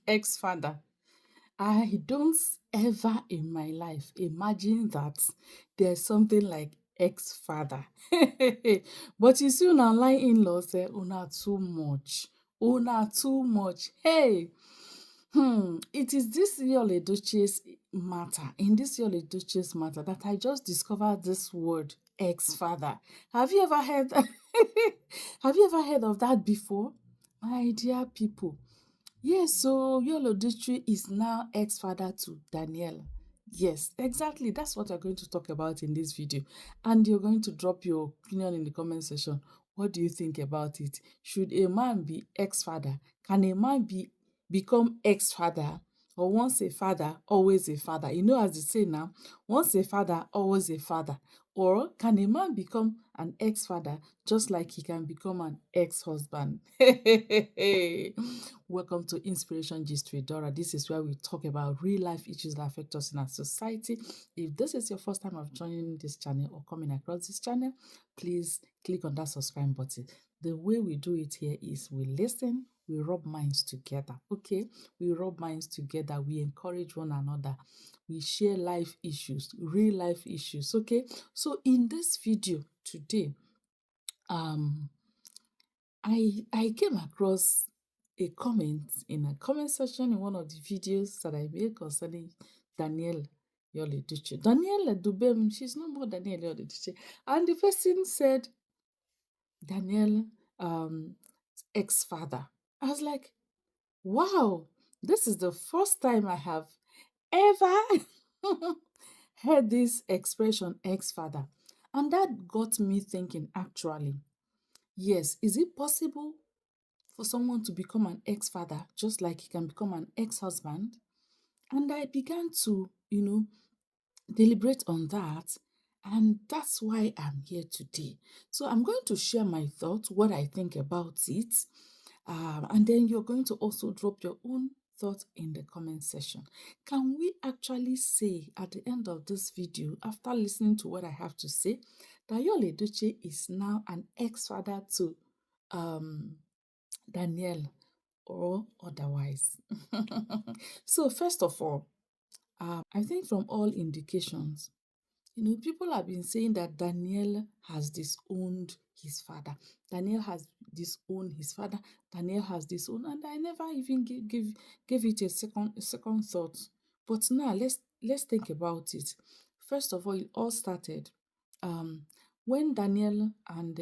Ex-father. I don't ever in my life imagine that there's something like ex-father. But you see, una line in-laws, una too much. Una too much. Hey, it is this Yul Edochie's matter, in this Yul Edochie's matter, that I just discovered this word, ex-father. Have you ever heard? Have you ever heard of that before, my dear people? Yes, so Yul Edochie is now ex-father to Danielle. Yes, exactly. That's what we're going to talk about in this video. And you're going to drop your opinion in the comment section. What do you think about it? Should a man be ex-father? Can a man become ex-father? Or once a father, always a father? You know, as they say now, once a father, always a father. Or can a man become an ex-father just like he can become an ex-husband? Welcome to Inspiration Gist with Dora. This is where we talk about real life issues that affect us in our society. If this is your first time of joining this channel or coming across this channel, please click on that subscribe button. The way we do it here is we listen, we rub minds together. Okay, we rub minds together, we encourage one another, we share life issues, real life issues. Okay, so in this video today, I came across a comment in a comment section in one of the videos that I made concerning Danielle Yul Edochie. Danielle Dubem, she's no more Danielle Yul Edochie. And the person said Danielle ex-father. I was like, wow, this is the first time I have ever heard this expression ex-father. And that got me thinking, actually, yes, is it possible for someone to become an ex-father just like he can become an ex-husband? And I began to, deliberate on that. And that's why I'm here today. So I'm going to share my thoughts, what I think about it. And then you're going to also drop your own thoughts in the comment section. Can we actually say at the end of this video, after listening to what I have to say, that Yul Edochie is now an ex-father to um, Danielle or otherwise? So first of all, I think from all indications, people have been saying that Daniel has disowned his father. Daniel has disowned his father. Daniel has disowned, and I never even gave it a second thought. But now let's think about it. First of all, it all started um, when Daniel and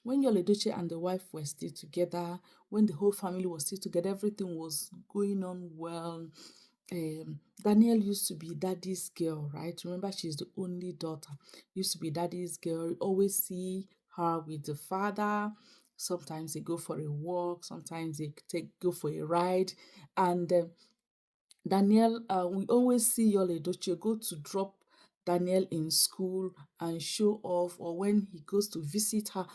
when Yul Edochie and the wife were still together, when the whole family was still together, everything was going on well. Danielle used to be daddy's girl, right? Remember, she's the only daughter. Used to be daddy's girl. You always see her with the father. Sometimes they go for a walk. Sometimes they go for a ride. And Danielle, we always see Yul Edochie go to drop Danielle in school and show off, or when he goes to visit her,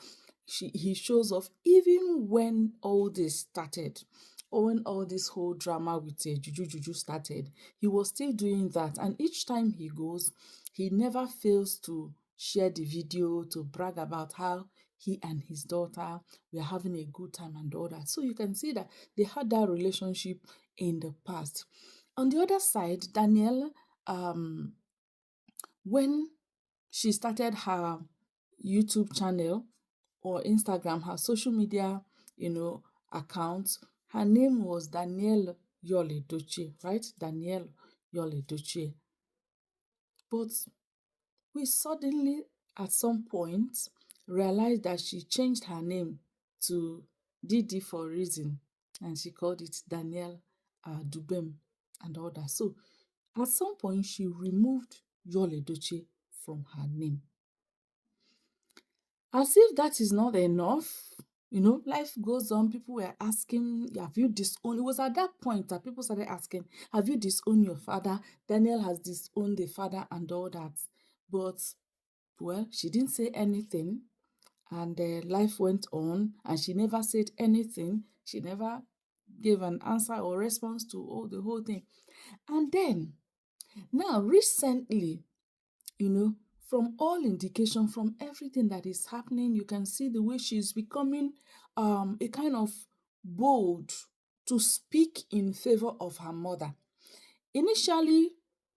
he shows off. Even when all this started, or when all this whole drama with Juju started, he was still doing that. And each time he goes, he never fails to share the video to brag about how he and his daughter were having a good time and all that. So you can see that they had that relationship in the past. On the other side, Danielle, um, when she started her YouTube channel or Instagram, her social media, account, her name was Danielle Yul Edochie, right? Danielle Yul Edochie. But we suddenly, at some point, realized that she changed her name to Didi for a reason, and she called it Danielle Dubem and all that. So at some point, she removed Yul Edochie from her name. As if that is not enough, life goes on. People were asking, have you disowned? It was at that point that people started asking, have you disowned your father? Danielle has disowned the father and all that. But, well, she didn't say anything. And life went on, and she never said anything. She never gave an answer or response to the whole thing. And then, now, recently, from all indication, from everything that is happening, you can see the way she's becoming a kind of bold. to speak in favor of her mother. Initially,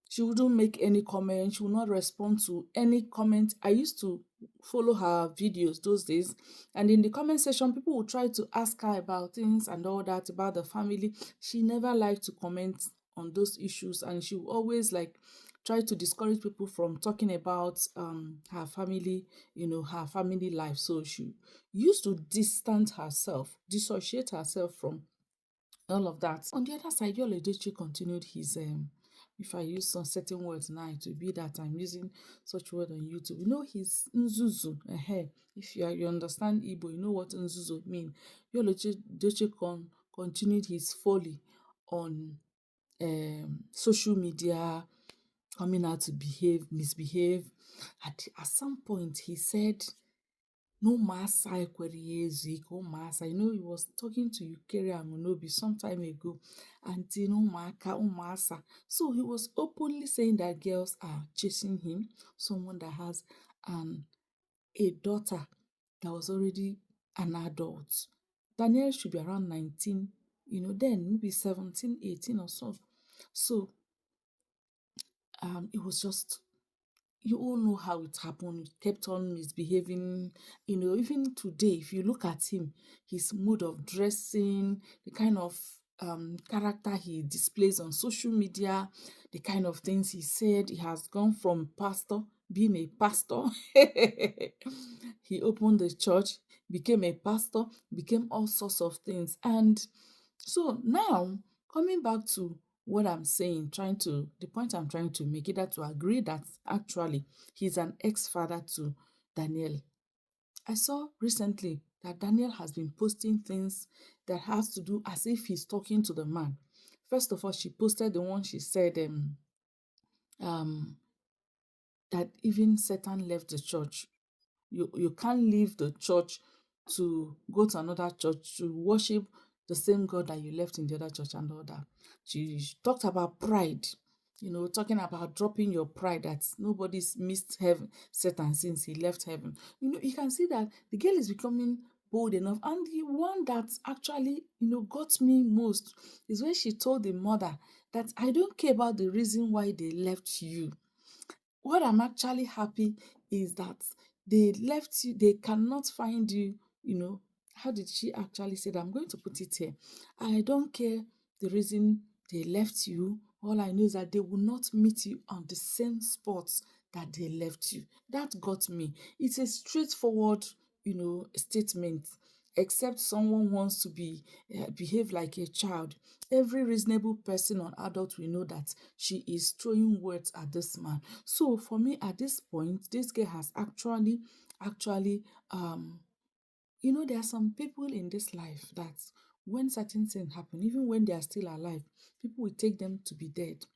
she wouldn't make any comment, she would not respond to any comment. I used to follow her videos those days, and in the comment section, people would try to ask her about things and all that, about the family. She never liked to comment on those issues, and she would always like try to discourage people from talking about her family, her family life. So she used to distance herself, dissociate herself from all of that. On the other side, Yul Edochie continued his if I use some certain words now, it will be that I'm using such word on YouTube. His nzuzu. If you understand Igbo, you know what nzuzu mean. Yul Edochie continued his folly on social media, coming out to misbehave. At some point, he said, no massa ekwere ya ezu ike ụmụasa. He was talking to Ukere and Unobi some time ago, and ụmụasa. So he was openly saying that girls are chasing him, someone that has a daughter that was already an adult. Danielle should be around 19, then maybe 17, 18 or so. So it was just, you all know how it happened. He kept on misbehaving. Even today, if you look at him, his mode of dressing, the kind of character he displays on social media, the kind of things he said, he has gone from being a pastor. He opened the church, became a pastor, became all sorts of things. And so now, coming back to what I'm saying, the point I'm trying to make, either to agree that actually he's an ex-father to Danielle. I saw recently that Danielle has been posting things that has to do as if he's talking to the man. First of all, she posted the one she said that even Satan left the church. You can't leave the church to go to another church to worship the same God that you left in the other church and all that. She talked about pride, talking about dropping your pride, that nobody's missed heaven, Satan, since he left heaven. You can see that the girl is becoming bold enough. And the one that actually, got me most is when she told the mother that I don't care about the reason why they left you. What I'm actually happy is that they left you, they cannot find you, how did she actually say that? I'm going to put it here. I don't care the reason they left you. All I know is that they will not meet you on the same spot that they left you. That got me. It's a straightforward, statement. Except someone wants to behave like a child. Every reasonable person or adult will know that she is throwing words at this man. So for me, at this point, this girl has actually, there are some people in this life that when certain things happen, even when they are still alive, people will take them to be dead,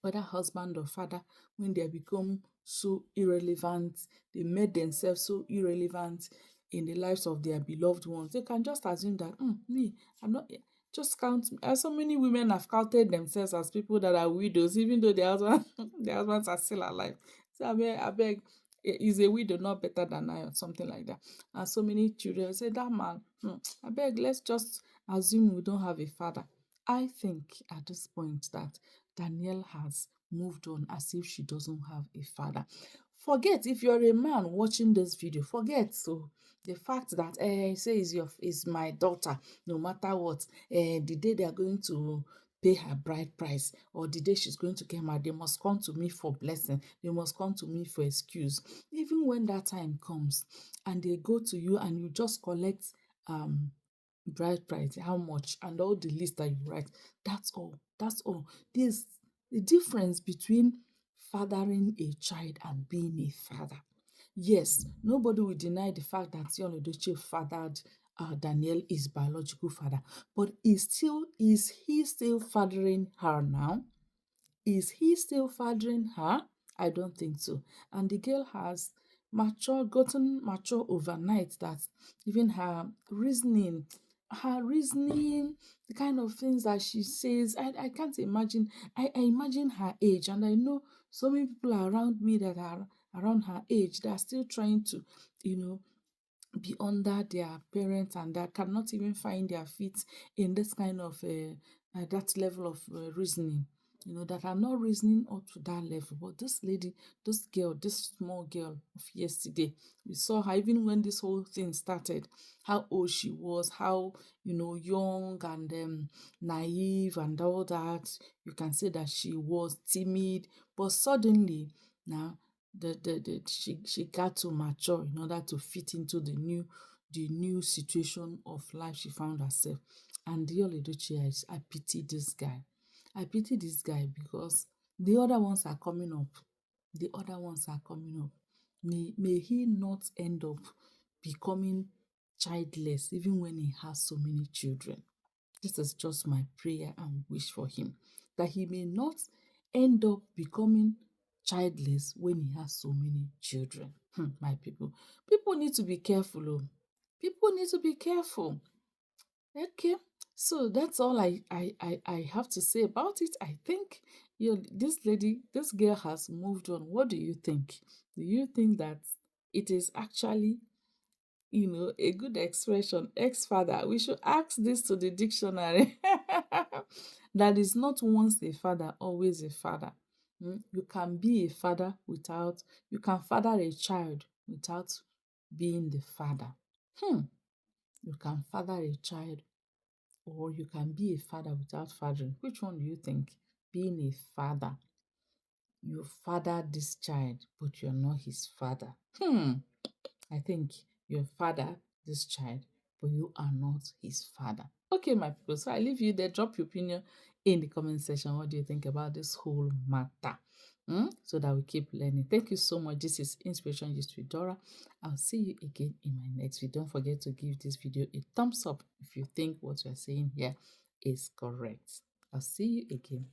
whether husband or father. When they become so irrelevant, they made themselves so irrelevant in the lives of their beloved ones, they can just assume that I'm not, just count. So many women have counted themselves as people that are widows, even though their their husbands are still alive. So I beg, is a widow not better than I, or something like that? And so many children say, that man, I beg, let's just assume we don't have a father. I think at this point that Danielle has moved on as if she doesn't have a father. Forget, if you're a man watching this video, forget so the fact that say is my daughter, no matter what, the day they are going to pay her bride price, or the day she's going to get married, they must come to me for blessing, they must come to me for excuse. Even when that time comes and they go to you and you just collect bride price, how much, and all the list that you write, that's all. There's the difference between fathering a child and being a father. Yes, nobody will deny the fact that Yul Edochie fathered Danielle, is biological father, but is he still fathering her now? Is he still fathering her? I don't think so. And the girl has gotten mature overnight, that even her reasoning, the kind of things that she says, I can't imagine. I imagine her age, and I know so many people around me that are around her age that are still trying to, you know, be under their parents and that cannot even find their feet in this kind of that level of reasoning, that are not reasoning up to that level. But this lady, this girl, this small girl of yesterday, we saw her even when this whole thing started, how old she was, how young and naive and all that. You can say that she was timid, but suddenly now she got to mature in order to fit into the new situation of life she found herself. And the Edochie, I pity this guy. I pity this guy because the other ones are coming up. The other ones are coming up. May he not end up becoming childless even when he has so many children. This is just my prayer and wish for him, that he may not end up becoming childless when he has so many children. My people need to be careful. Oh. People need to be careful. Okay, so that's all I have to say about it. I think this lady, this girl has moved on. What do you think? Do you think that it is actually a good expression, ex-father? We should ask this to the dictionary. That is not once a father, always a father. You can be a father you can father a child without being the father. Hmm. You can father a child, or you can be a father without fathering. Which one do you think? Being a father, you father this child, but you're not his father. I think your father, this child, but you are not his father. Okay, my people. So I leave you there. Drop your opinion in the comment section. What do you think about this whole matter? So that we keep learning. Thank you so much. This is Inspiration Just with Dora. I'll see you again in my next video. Don't forget to give this video a thumbs up if you think what we're saying here is correct. I'll see you again.